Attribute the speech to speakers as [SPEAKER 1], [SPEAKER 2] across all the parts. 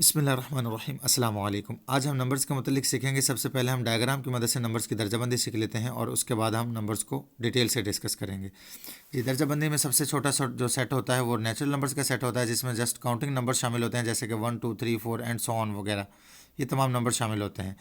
[SPEAKER 1] बिस्मिल्लाहिर्रहमानिर्रहीम अस्सलाम वालेकुम। आज हम नंबर्स के मुतालिक सीखेंगे। सबसे पहले हम डायग्राम की मदद से नंबर्स की दर्जाबंदी सीख लेते हैं और उसके बाद हम नंबर्स को डिटेल से डिस्कस करेंगे। ये दर्जाबंदी में सबसे छोटा जो सेट होता है वो नेचुरल नंबर्स का सेट होता है, जिसमें जस्ट काउंटिंग नंबर शामिल होते हैं, जैसे कि 1 2 3 4 एंड सो ऑन वगैरह, ये तमाम नंबर शामिल होते हैं।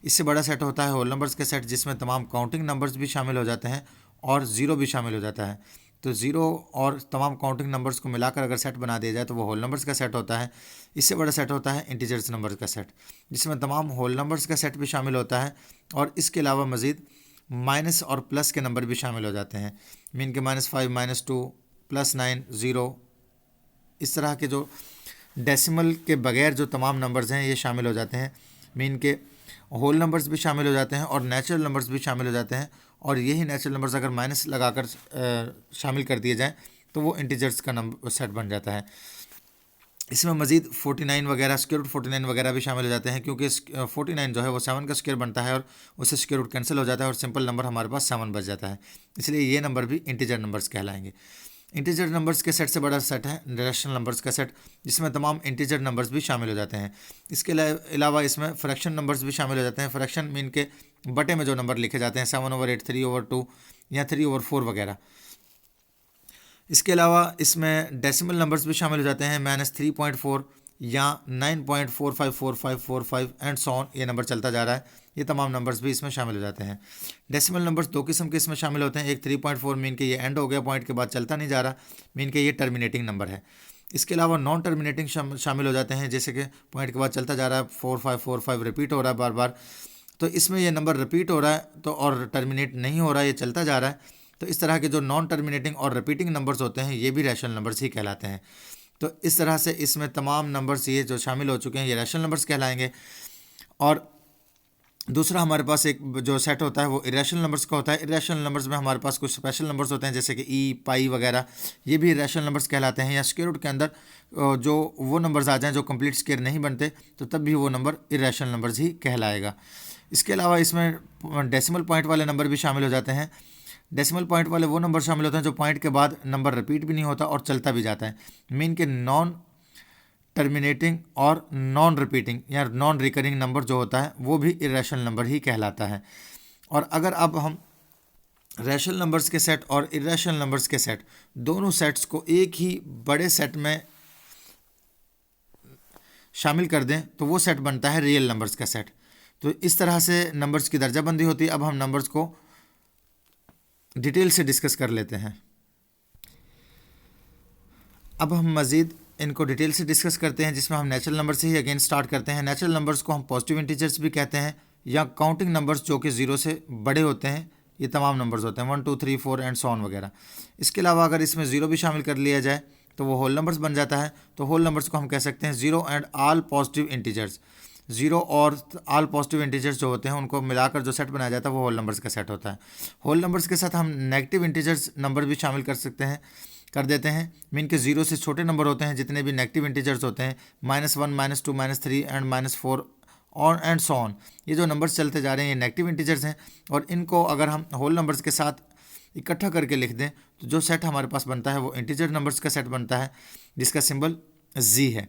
[SPEAKER 1] इससे बड़ा सेट होता है होल नंबर्स का सेट, जिसमें तमाम काउंटिंग नंबर्स भी शामिल हो जाते हैं और ज़ीरो भी शामिल हो जाता है। तो ज़ीरो और तमाम काउंटिंग नंबर्स को मिलाकर अगर सेट बना दिया जाए तो वो होल नंबर्स का सेट होता है। इससे बड़ा सेट होता है इंटीजर्स नंबर्स का सेट, जिसमें तमाम होल नंबर्स का सेट भी शामिल होता है और इसके अलावा मज़ीद माइनस और प्लस के नंबर भी शामिल हो जाते हैं। मीन के -5 -2 +9 0, इस तरह के जो डेसिमल के बगैर जो तमाम नंबर्स हैं ये शामिल हो जाते हैं। मीन के होल नंबर्स भी शामिल हो जाते हैं और नेचुरल नंबर्स भी शामिल हो जाते हैं। और यही नेचुरल नंबर्स अगर माइनस लगाकर शामिल कर दिए जाएँ तो वो इंटीजर्स का नंबर सेट बन जाता है। इसमें मज़ीद 49 वगैरह, स्क्वायर रूट 49 वगैरह भी शामिल हो जाते हैं, क्योंकि 49 जो है वो 7 का स्क्वायर बनता है और उससे स्क्वायर रूट कैंसिल हो जाता है और सिंपल नंबर हमारे पास 7 बच जाता है। इसलिए ये नंबर भी इंटीजर नंबर्स कहलाएंगे। इंटीजर नंबर्स के सेट से बड़ा सेट है रैशनल नंबर्स का सेट, जिसमें तमाम इंटीजर नंबर्स भी शामिल हो जाते हैं। इसके अलावा इसमें फ्रैक्शन नंबर्स भी शामिल हो जाते हैं। फ्रैक्शन मीन के बटे में जो नंबर लिखे जाते हैं, 7/8, 3/2 या 3/4 वगैरह। इसके अलावा इसमें डेसिमल नंबर्स भी शामिल हो जाते हैं, -3.4 या 9.454545 एंड सो ऑन, ये नंबर चलता जा रहा है। ये तमाम नंबर्स भी इसमें शामिल हो जाते हैं। डेसिमल नंबर्स दो किस्म के इसमें शामिल होते हैं। एक 3.4 मीन के ये एंड हो गया, पॉइंट के बाद चलता नहीं जा रहा, मीन के ये टर्मिनेटिंग नंबर है। इसके अलावा नॉन टर्मिनेटिंग शामिल हो जाते हैं, जैसे कि पॉइंट के बाद चलता जा रहा है, 4545 रिपीट हो रहा है बार बार, तो इसमें ये नंबर रिपीट हो रहा है तो और टर्मिनेट नहीं हो रहा है, ये चलता जा रहा है। तो इस तरह के जो नॉन टर्मिनेटिंग और रिपीटिंग नंबर्स होते हैं ये भी रैशनल नंबर्स ही कहलाते हैं। तो इस तरह से इसमें तमाम नंबर्स ये जो शामिल हो चुके हैं ये रैशनल नंबर्स कहलाएंगे। और दूसरा हमारे पास एक जो सेट होता है वो इरेशनल नंबर्स का होता है। इरेशनल नंबर्स में हमारे पास कुछ स्पेशल नंबर्स होते हैं, जैसे कि ई, पाई वगैरह, ये भी इरेशनल नंबर्स कहलाते हैं। या स्क्वायर रूट के अंदर जो वो नंबर्स आ जाएं जो कंप्लीट स्क्वायर नहीं बनते तो तब भी वो नंबर इरेशनल नंबर्स ही कहलाएगा। इसके अलावा इसमें डेसिमल पॉइंट वाले नंबर भी शामिल हो जाते हैं। डेसिमल पॉइंट वाले वो नंबर शामिल होते हैं जो पॉइंट के बाद नंबर रिपीट भी नहीं होता और चलता भी जाता है। मीन के नॉन टर्मिनेटिंग और नॉन रिपीटिंग या नॉन रिकरिंग नंबर जो होता है वो भी इरेशनल नंबर ही कहलाता है। और अगर अब हम रैशनल नंबर्स के सेट और इरेशनल नंबर्स के सेट दोनों सेट्स को एक ही बड़े सेट में शामिल कर दें तो वो सेट बनता है रियल नंबर्स का सेट। तो इस तरह से नंबर्स की दर्जाबंदी होती है। अब हम नंबर्स को डिटेल से डिस्कस कर लेते हैं। अब हम मज़ीद इनको डिटेल से डिस्कस करते हैं, जिसमें हम नेचुरल नंबर से ही अगेन स्टार्ट करते हैं। नेचुरल नंबर्स को हम पॉजिटिव इंटीजर्स भी कहते हैं या काउंटिंग नंबर्स जो कि ज़ीरो से बड़े होते हैं, ये तमाम नंबर्स होते हैं 1 2 3 4 एंड सो ऑन वगैरह। इसके अलावा अगर इसमें ज़ीरो भी शामिल कर लिया जाए तो वो होल नंबर्स बन जाता है। तो होल नंबर्स को हम कह सकते हैं zero and all positive integers. Zero और ऑल पॉजिटिव इंटीजर्स जो होते हैं उनको मिलाकर जो सेट बनाया जाता है वो होल नंबर्स का सेट होता है। होल नंबर्स के साथ हम नेगेटिव इंटीजर्स नंबर भी शामिल कर सकते हैं, कर देते हैं। मीन के ज़ीरो से छोटे नंबर होते हैं जितने भी नेगेटिव इंटीजर्स होते हैं, -1 -2 -3 एंड -4 और एंड सो ऑन, ये जो नंबर्स चलते जा रहे हैं ये नेगेटिव इंटीजर्स हैं। और इनको अगर हम होल नंबर्स के साथ इकट्ठा करके लिख दें तो जो सेट हमारे पास बनता है वो इंटीजर नंबर्स का सेट बनता है, जिसका सिंबल जी है।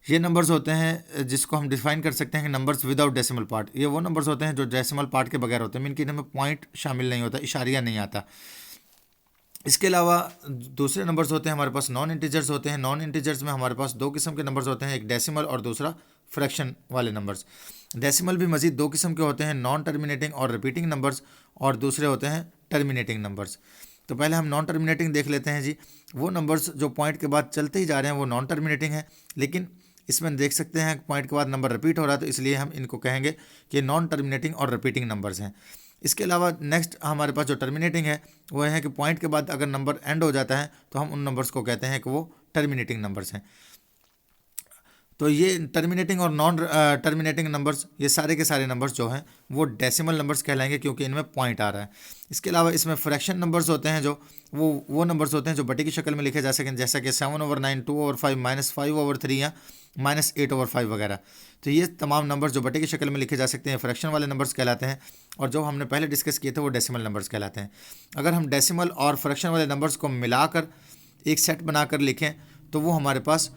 [SPEAKER 1] ये नंबर्स होते हैं जिसको हम डिफाइन कर सकते हैं कि नंबर्स विदाउट डेसिमल पार्ट। ये वो नंबर्स होते हैं जो डेसिमल पार्ट के बगैर होते हैं, मीन कि इनमें पॉइंट शामिल नहीं होता, इशारिया नहीं आता। इसके अलावा दूसरे नंबर्स होते हैं हमारे पास नॉन इंटीजर्स होते हैं। नॉन इंटीजर्स में हमारे पास दो किस्म के नंबर्स होते हैं, एक डेसिमल और दूसरा फ्रैक्शन वाले नंबर्स। डेसिमल भी मजीद दो किस्म के होते हैं, नॉन टर्मिनेटिंग और रिपीटिंग नंबर्स, और दूसरे होते हैं टर्मिनेटिंग नंबर्स। तो पहले हम नॉन टर्मिनेटिंग देख लेते हैं जी। वो नंबर्स जो पॉइंट के बाद चलते ही जा रहे हैं वो नॉन टर्मिनेटिंग है, लेकिन इसमें देख सकते हैं पॉइंट के बाद नंबर रिपीट हो रहा है, तो इसलिए हम इनको कहेंगे कि नॉन टर्मिनेटिंग और रिपीटिंग नंबर्स हैं। इसके अलावा नेक्स्ट हमारे पास जो टर्मिनेटिंग है वो है कि पॉइंट के बाद अगर नंबर एंड हो जाता है तो हम उन नंबर्स को कहते हैं कि वो टर्मिनेटिंग नंबर्स हैं। तो ये टर्मिनेटिंग और नॉन टर्मिनेटिंग नंबर्स, ये सारे के सारे नंबर्स जो हैं वो डेसिमल नंबर्स कहलाएंगे, क्योंकि इनमें पॉइंट आ रहा है। इसके अलावा इसमें फ्रैक्शन नंबर्स होते हैं जो वो नंबर्स होते हैं जो बटे की शक्ल में लिखे जा सकें, जैसा कि 7/9, 2/5, -5/3 या -8/5 वगैरह। तो ये तमाम नंबर्स जो बटे की शक्ल में लिखे जा सकते हैं फ्रैक्शन वाले नंबर्स कहलाते हैं, और जो हमने पहले डिस्कस किए थे वो डेसिमल नंबर्स कहलाते हैं। अगर हम डेसिमल और फ्रैक्शन वाले नंबर्स को मिलाकर एक सेट बनाकर लिखें तो वो हमारे पास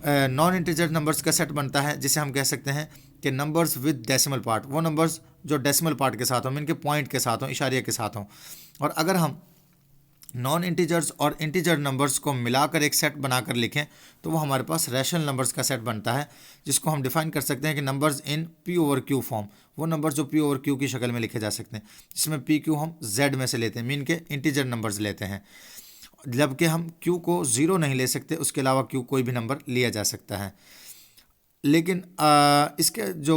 [SPEAKER 1] नॉन इंटीजर नंबर्स का सेट बनता है जिसे हम कह सकते हैं कि नंबर्स विद डेसिमल पार्ट, वो नंबर्स जो डेसिमल पार्ट के साथ हों, इनके पॉइंट के साथ हों, इशारिया के साथ हों। और अगर हम नॉन इंटीजर्स और इंटीजर नंबर्स को मिलाकर एक सेट बनाकर लिखें तो वो हमारे पास रैशनल नंबर्स का सेट बनता है, जिसको हम डिफाइन कर सकते हैं कि numbers in P over Q form, वो नंबर्स जो पी ओवर क्यू की शक्ल में लिखे जा सकते हैं, जिसमें पी क्यू हम जेड में से लेते हैं, मीन के इंटीजर नंबर्स लेते हैं, जबकि हम क्यू को ज़ीरो नहीं ले सकते, उसके अलावा क्यू कोई भी नंबर लिया जा सकता है। लेकिन इसके जो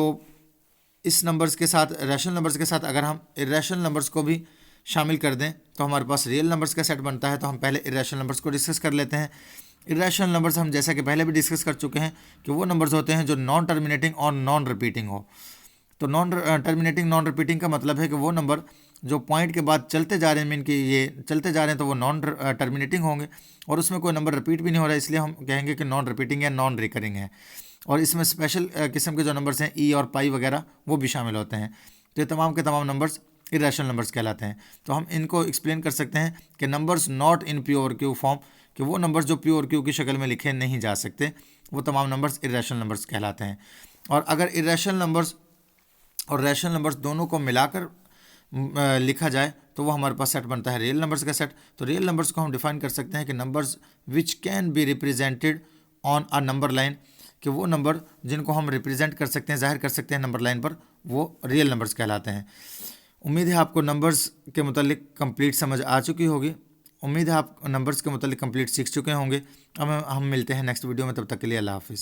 [SPEAKER 1] इस नंबर्स के साथ, रैशनल नंबर्स के साथ अगर हम इरेशनल नंबर्स को भी शामिल कर दें तो हमारे पास रियल नंबर्स का सेट बनता है। तो हम पहले इरेशनल नंबर्स को डिस्कस कर लेते हैं। इरेशनल नंबर्स हम जैसा कि पहले भी डिस्कस कर चुके हैं कि वो नंबर्स होते हैं जो नॉन टर्मिनेटिंग और नॉन रिपीटिंग हो। तो नॉन टर्मिनेटिंग नॉन रिपीटिंग का मतलब है कि वो नंबर जो पॉइंट के बाद चलते जा रहे हैं, मीन कि ये चलते जा रहे हैं, तो वो नॉन टर्मिनेटिंग होंगे और उसमें कोई नंबर रिपीट भी नहीं हो रहा है, इसलिए हम कहेंगे कि नॉन रिपीटिंग या नॉन रिकरिंग है। और इसमें स्पेशल किस्म के जो नंबर्स हैं ई और पाई वगैरह वो भी शामिल होते हैं। तो ये तमाम के तमाम नंबर्स इरेशनल नंबर्स कहलाते हैं। तो हम इनको एक्सप्लेन कर सकते हैं कि numbers not in P over Q form, कि वो नंबर्स जो पी ओवर क्यू की शक्ल में लिखे नहीं जा सकते, वो तमाम नंबर्स इरेशनल नंबर्स कहलाते हैं। और अगर इरेशनल नंबर्स और रैशनल नंबर्स दोनों को मिलाकर लिखा जाए तो वो हमारे पास सेट बनता है रियल नंबर्स का सेट। तो रियल नंबर्स को हम डिफाइन कर सकते हैं कि numbers which can be represented on a number line, कि वो नंबर जिनको हम रिप्रेजेंट कर सकते हैं, जाहिर कर सकते हैं नंबर लाइन पर, वो रियल नंबर्स कहलाते हैं। उम्मीद है आपको नंबर्स के मुतालिक कंप्लीट समझ आ चुकी होगी। उम्मीद है आप नंबर्स के मुतालिक कंप्लीट सीख चुके होंगे। अब हम मिलते हैं नेक्स्ट वीडियो में, तब तक के लिए अल्लाह हाफिज़।